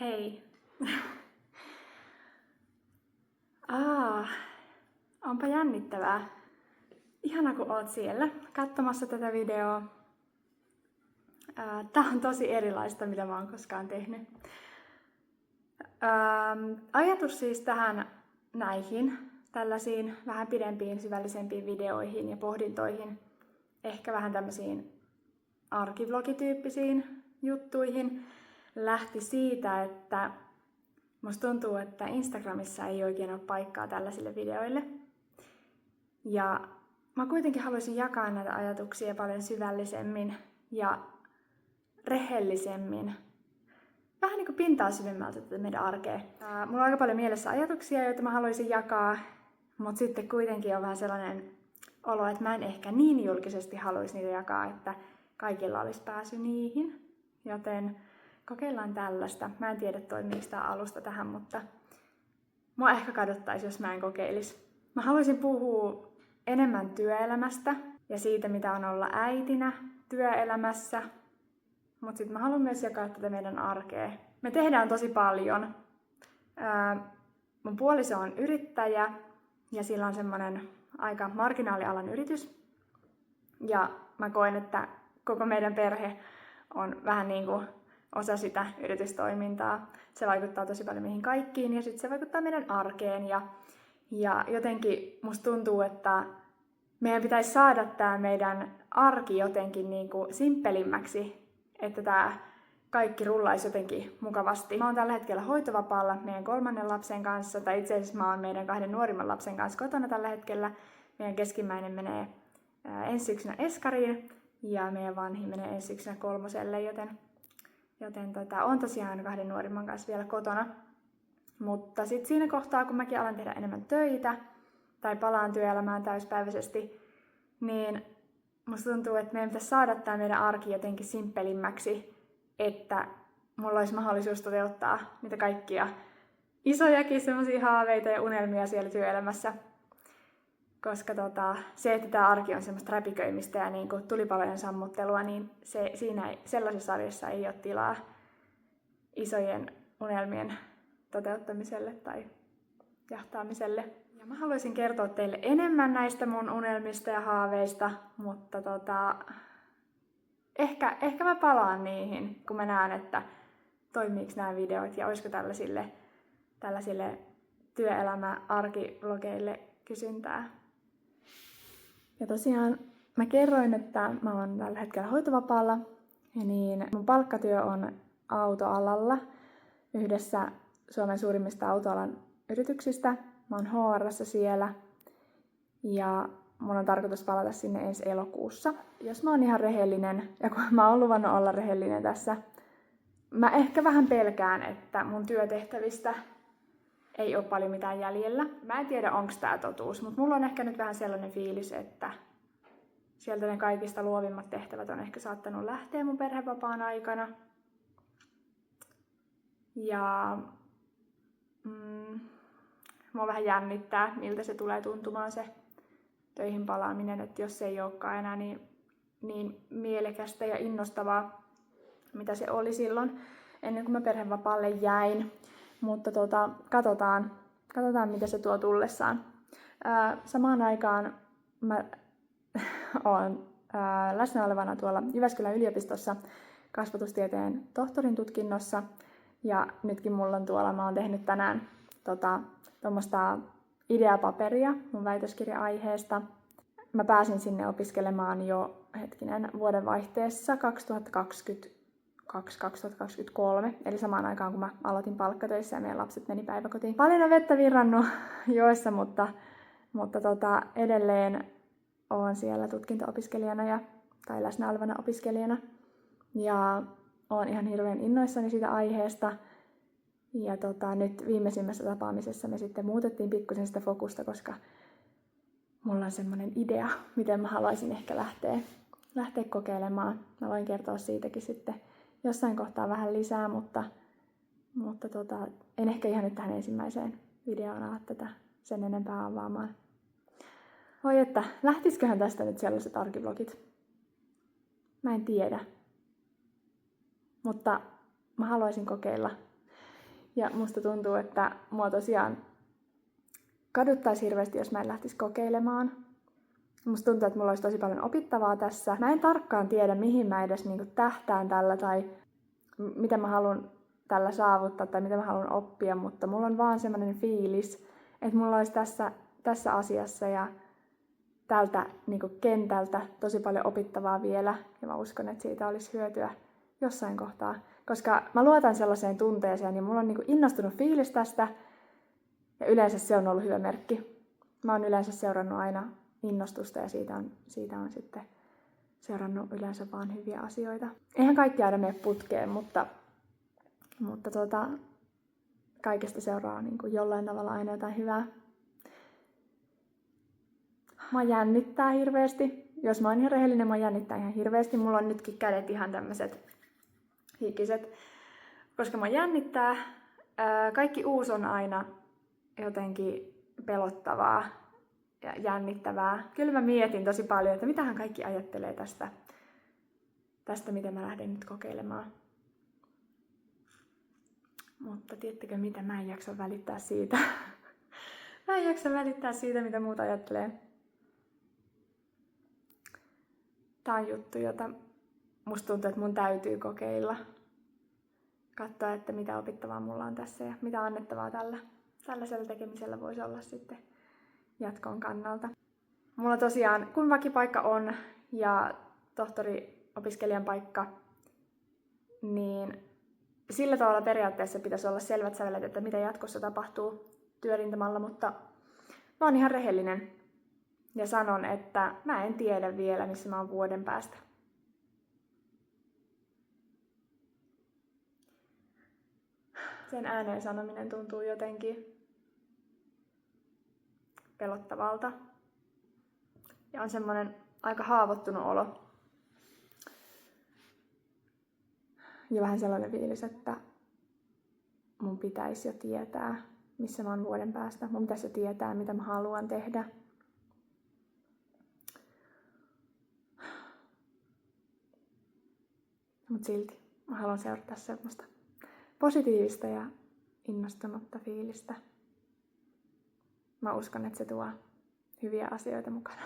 Hei. Onpa jännittävää. Ihana kun oot siellä katsomassa tätä videoa. Tää on tosi erilaista, mitä mä oon koskaan tehnyt. Ajatus siis näihin tällaisiin vähän pidempiin, syvällisempiin videoihin ja pohdintoihin, ehkä vähän tämmöisiin arkivlogityyppisiin juttuihin, lähti siitä, että musta tuntuu, että Instagramissa ei oikein ole paikkaa tällaisille videoille. Ja mä kuitenkin haluaisin jakaa näitä ajatuksia paljon syvällisemmin ja rehellisemmin. Vähän niin kuin pintaa syvemmältä tätä meidän arkea. Mulla on aika paljon mielessä ajatuksia, joita mä haluaisin jakaa, mutta sitten kuitenkin on vähän sellainen olo, että mä en ehkä niin julkisesti haluaisi niitä jakaa, että kaikilla olisi pääsy niihin. Joten kokeillaan tällaista. Mä en tiedä, toimiiko tää alusta tähän, mutta mua ehkä kadottaisi, jos mä en kokeilisi. Mä haluaisin puhua enemmän työelämästä ja siitä, mitä on olla äitinä työelämässä. Mutta sitten mä haluan myös jakaa tätä meidän arkea. Me tehdään tosi paljon. Mun puoliso on yrittäjä ja sillä on semmonen aika marginaalialan yritys. Ja mä koen, että koko meidän perhe on vähän niin kuin osa sitä yritystoimintaa. Se vaikuttaa tosi paljon meihin kaikkiin ja sitten se vaikuttaa meidän arkeen. Ja jotenkin musta tuntuu, että meidän pitäisi saada tämä meidän arki jotenkin niin kuin simppelimmäksi, että tämä kaikki rullaisi jotenkin mukavasti. Mä oon tällä hetkellä hoitovapaalla meidän 3. lapsen kanssa, tai itse asiassa mä oon meidän 2 nuorimman lapsen kanssa kotona tällä hetkellä. Meidän keskimmäinen menee ensi syksynä eskariin ja meidän vanhin menee ensi syksynä 3, joten on tosiaan 2 nuorimman kanssa vielä kotona. Mutta sitten siinä kohtaa, kun mäkin alan tehdä enemmän töitä tai palaan työelämään täyspäiväisesti, niin musta tuntuu, että meidän pitäisi saada tämä meidän arki jotenkin simppelimmäksi, että mulla olisi mahdollisuus toteuttaa niitä kaikkia isojakin semmoisia haaveita ja unelmia siellä työelämässä. Koska se, että tämä arki on semmoista räpiköimistä ja niin kuin tulipalojen sammuttelua, niin sellaisessa arjessa ei ole tilaa isojen unelmien toteuttamiselle tai jahtaamiselle. Ja mä haluaisin kertoa teille enemmän näistä mun unelmista ja haaveista, mutta ehkä mä palaan niihin, kun mä näen, että toimiiko nämä videot ja olisiko tällaisille työelämä-arkivlogeille kysyntää. Ja tosiaan mä kerroin, että mä oon tällä hetkellä hoitovapaalla, niin mun palkkatyö on autoalalla yhdessä Suomen suurimmista autoalan yrityksistä. Mä oon HR:ssä siellä ja mun on tarkoitus palata sinne ensi elokuussa. Jos mä oon ihan rehellinen, ja kun mä oon luvannut olla rehellinen tässä, mä ehkä vähän pelkään, että mun työtehtävistä ei ole paljon mitään jäljellä. Mä en tiedä, onko tää totuus, mutta mulla on ehkä nyt vähän sellainen fiilis, että sieltä ne kaikista luovimmat tehtävät on ehkä saattanut lähteä mun perhevapaan aikana. Ja mua vähän jännittää, miltä se tulee tuntumaan se töihin palaaminen, että jos se ei olekaan enää niin mielekästä ja innostavaa, mitä se oli silloin, ennen kuin mä perhevapaalle jäin. Mutta katsotaan, mitä se tuo tullessaan. Samaan aikaan mä oon läsnä olevana tuolla Jyväskylän yliopistossa kasvatustieteen tohtorin tutkinnossa. Ja nytkin mulla on tuolla, mä oon tehnyt tänään tuommoista ideapaperia mun väitöskirja-aiheesta. Mä pääsin sinne opiskelemaan jo vuodenvaihteessa 2022-2023, eli samaan aikaan kun mä aloitin palkkatöissä ja meidän lapset meni päiväkotiin. Paljon on vettä virrannut joessa, mutta edelleen oon siellä tutkinto-opiskelijana tai läsnä olevana opiskelijana. Ja oon ihan hirveän innoissani siitä aiheesta. Ja nyt viimeisimmässä tapaamisessa me sitten muutettiin pikkusen sitä fokusta, koska mulla on semmoinen idea, miten mä haluaisin ehkä lähteä kokeilemaan. Mä voin kertoa siitäkin sitten jossain kohtaa vähän lisää, mutta en ehkä ihan nyt tähän ensimmäiseen videoon ala tätä sen enempää avaamaan. Voi että, lähtisiköhän tästä nyt sellaiset arkivlogit? Mä en tiedä. Mutta mä haluaisin kokeilla. Ja musta tuntuu, että mua tosiaan kaduttaisi hirveästi, jos mä en lähtisi kokeilemaan. Musta tuntuu, että mulla olisi tosi paljon opittavaa tässä. Mä en tarkkaan tiedä, mihin mä edes niinku tähtään tällä tai mitä mä haluan tällä saavuttaa tai mitä mä haluan oppia, mutta mulla on vaan semmoinen fiilis, että mulla olisi tässä asiassa ja tältä niinku kentältä tosi paljon opittavaa vielä. Ja mä uskon, että siitä olisi hyötyä jossain kohtaa. Koska mä luotan sellaiseen tunteeseen ja mulla on niinku innostunut fiilis tästä ja yleensä se on ollut hyvä merkki. Mä oon yleensä seurannut aina innostusta ja siitä on sitten seurannut yleensä vaan hyviä asioita. Eihän kaikki aina mene putkeen, mutta kaikesta seuraa niin kuin jollain tavalla aina jotain hyvää. Mua jännittää hirveästi. Jos mä oon ihan rehellinen, mua jännittää ihan hirveästi. Mulla on nytkin kädet ihan tämmöiset hikiset, koska mua jännittää. Kaikki uusi on aina jotenkin pelottavaa ja jännittävää. Kyllä mä mietin tosi paljon, että mitähän kaikki ajattelee tästä mitä mä lähden nyt kokeilemaan. Mutta tiedättekö mitä, mä en jaksa välittää siitä. Mä en jaksa välittää siitä, mitä muut ajattelee. Tää on juttu, jota musta tuntuu, että mun täytyy kokeilla. Katsoa, että mitä opittavaa mulla on tässä ja mitä annettavaa tällaisella tekemisellä voisi olla sitten jatkon kannalta. Mulla tosiaan, kun vakipaikka on ja tohtori-opiskelijan paikka, niin sillä tavalla periaatteessa pitäisi olla selvät sävelet, että mitä jatkossa tapahtuu työrintamalla, mutta mä oon ihan rehellinen ja sanon, että mä en tiedä vielä, missä mä oon vuoden päästä. Sen ääneen sanominen tuntuu jotenkin pelottavalta ja on semmoinen aika haavoittunut olo. Ja vähän sellainen fiilis, että mun pitäisi jo tietää, missä mä oon vuoden päästä. Mun pitäisi jo tietää, mitä mä haluan tehdä. Mut silti mä haluan seurata semmoista positiivista ja innostunutta fiilistä. Mä uskon, että se tuo hyviä asioita mukana.